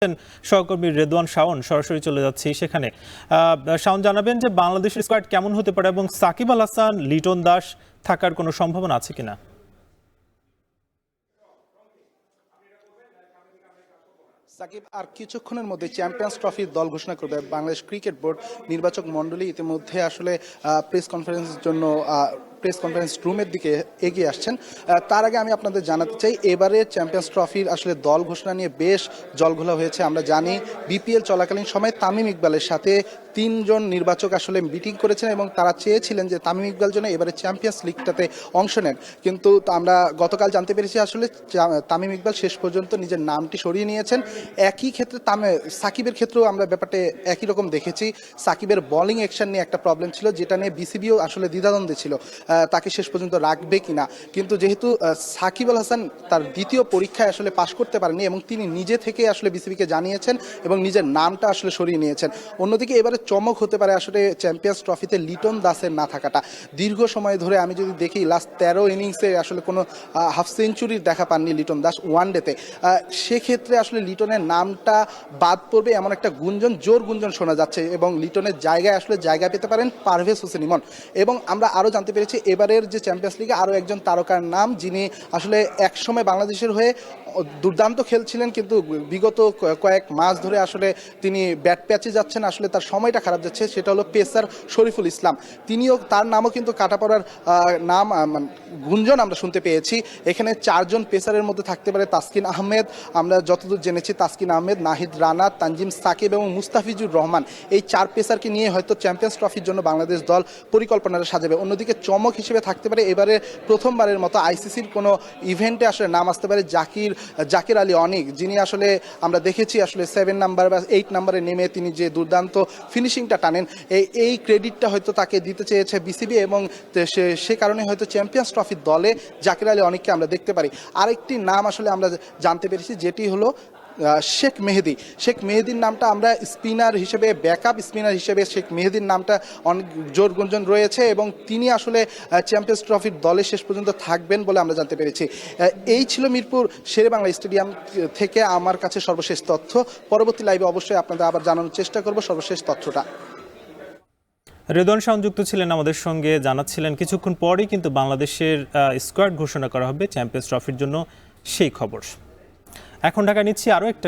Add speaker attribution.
Speaker 1: সহকর্মী রেদওয়ান শাওন, সরাসরি চলে যাচ্ছি সেখানে। শাওন, জানাবেন যে বাংলাদেশের স্কোয়াড কেমন হতে পারে এবং সাকিব আল হাসান, লিটন দাস থাকার কোনো সম্ভাবনা আছে কিনা?
Speaker 2: সাকিব আর কিছুক্ষণের মধ্যে চ্যাম্পিয়ন্স ট্রফির দল ঘোষণা করবে বাংলাদেশ ক্রিকেট বোর্ড। নির্বাচক মণ্ডলী ইতিমধ্যে আসলে প্রেস কনফারেন্সের জন্য প্রেস কনফারেন্স রুমের দিকে এগিয়ে আসছেন। তার আগে আমি আপনাদের জানাতে চাই, এবারে চ্যাম্পিয়ন্স ট্রফির আসলে দল ঘোষণা নিয়ে বেশ জলঘোলা হয়েছে। আমরা জানি বিপিএল চলাকালীন সময় তামিম ইকবালের সাথে 3 জন নির্বাচক আসলে মিটিং করেছেন এবং তারা চেয়েছিলেন যে তামিম ইকবাল যেন এবারে চ্যাম্পিয়ন্স লিগটাতে অংশ নেন। কিন্তু আমরা গতকাল জানতে পেরেছি আসলে তামিম ইকবাল শেষ পর্যন্ত নিজের নামটি সরিয়ে নিয়েছেন। একই ক্ষেত্রে সাকিবের ক্ষেত্রেও আমরা ব্যাপারটা একই রকম দেখেছি। সাকিবের বোলিং অ্যাকশন নিয়ে একটা প্রবলেম ছিল, যেটা নিয়ে বিসিবিও আসলে দ্বিধাদ্বন্দ্বে ছিল তাকে শেষ পর্যন্ত রাখবে কিনা। কিন্তু যেহেতু সাকিব আল হাসান তার দ্বিতীয় পরীক্ষায় আসলে পাশ করতে পারেনি এবং তিনি নিজে থেকে আসলে বিসিবিকে জানিয়েছেন এবং নিজের নামটা আসলে সরিয়ে নিয়েছেন। অন্যদিকে এবারে চমক হতে পারে আসলে চ্যাম্পিয়ন্স ট্রফিতে লিটন দাসের না থাকাটা। দীর্ঘ সময় ধরে আমি যদি দেখি লাস্ট 13 ইনিংসে আসলে কোনো হাফ সেঞ্চুরির দেখা পাননি লিটন দাস ওয়ানডেতে। সেক্ষেত্রে আসলে লিটনের নামটা বাদ পড়বে এমন একটা গুঞ্জন, জোর গুঞ্জন শোনা যাচ্ছে এবং লিটনের জায়গায় আসলে জায়গা পেতে পারেন পারভেজ হোসেন ইমন। এবং আমরা আরও জানতে পেরেছি এবারের যে চ্যাম্পিয়ন্স লিগে আরও একজন তারকার নাম, যিনি আসলে একসময় বাংলাদেশের হয়ে দুর্দান্ত খেলছিলেন, কিন্তু বিগত কয়েক মাস ধরে আসলে তিনি ব্যাট প্যাচে যাচ্ছেন, আসলে তার সময়টা খারাপ যাচ্ছে। সেটা হলো পেসার শরীফুল ইসলাম। তার নামও কিন্তু কাটা পড়ার নাম গুঞ্জন আমরা শুনতে পেয়েছি। এখানে 4 জন পেসারের মধ্যে থাকতে পারে তাসকিন আহমেদ, আমরা যতদূর জেনেছি তাসকিন আহমেদ, নাহিদ রানা, তানজিম সাকিব এবং মুস্তাফিজুর রহমান। এই 4 পেসারকে নিয়ে হয়তো চ্যাম্পিয়ন্স ট্রফির জন্য বাংলাদেশ দল পরিকল্পনাটা সাজাবে। অন্যদিকে চমক হিসেবে থাকতে পারে এবারে প্রথমবারের মতো আইসিসির কোনো ইভেন্টে আসলে নাম আসতে পারে জাকির আলী অনিক, যিনি আসলে আমরা দেখেছি আসলে 7 নাম্বার বা 8 নাম্বারে নেমে তিনি যে দুর্দান্ত ফিনিশিংটা টানেন, এই ক্রেডিটটা হয়তো তাকে দিতে চেয়েছে বিসিবি এবং সে কারণে হয়তো চ্যাম্পিয়ন্স ট্রফির দলে জাকির আলী অনিককে আমরা দেখতে পারি। আরেকটি নাম আসলে আমরা জানতে পেরেছি, যেটি হলো শেখ মেহেদির নামটা আমরা স্পিনার হিসেবে, ব্যাকআপ স্পিনার হিসেবে শেখ মেহেদির নামটা অনেক জোর গুঞ্জন রয়েছে এবং তিনি আসলে চ্যাম্পিয়ন্স ট্রফির দলে শেষ পর্যন্ত থাকবেন বলে আমরা জানতে পেরেছি। এই ছিল মিরপুর শেরেবাংলা স্টেডিয়াম থেকে আমার কাছে সর্বশেষ তথ্য। পরবর্তী লাইভে অবশ্যই আপনাদের আবার জানানোর চেষ্টা করব সর্বশেষ তথ্যটা।
Speaker 1: রেদওয়ান শাওন যুক্ত ছিলেন আমাদের সঙ্গে, জানাচ্ছিলেন কিছুক্ষণ পরেই কিন্তু বাংলাদেশের স্কোয়াড ঘোষণা করা হবে চ্যাম্পিয়ন্স ট্রফির জন্য, সেই খবর। এখন ঢাকা নিচ্ছি আরও একটা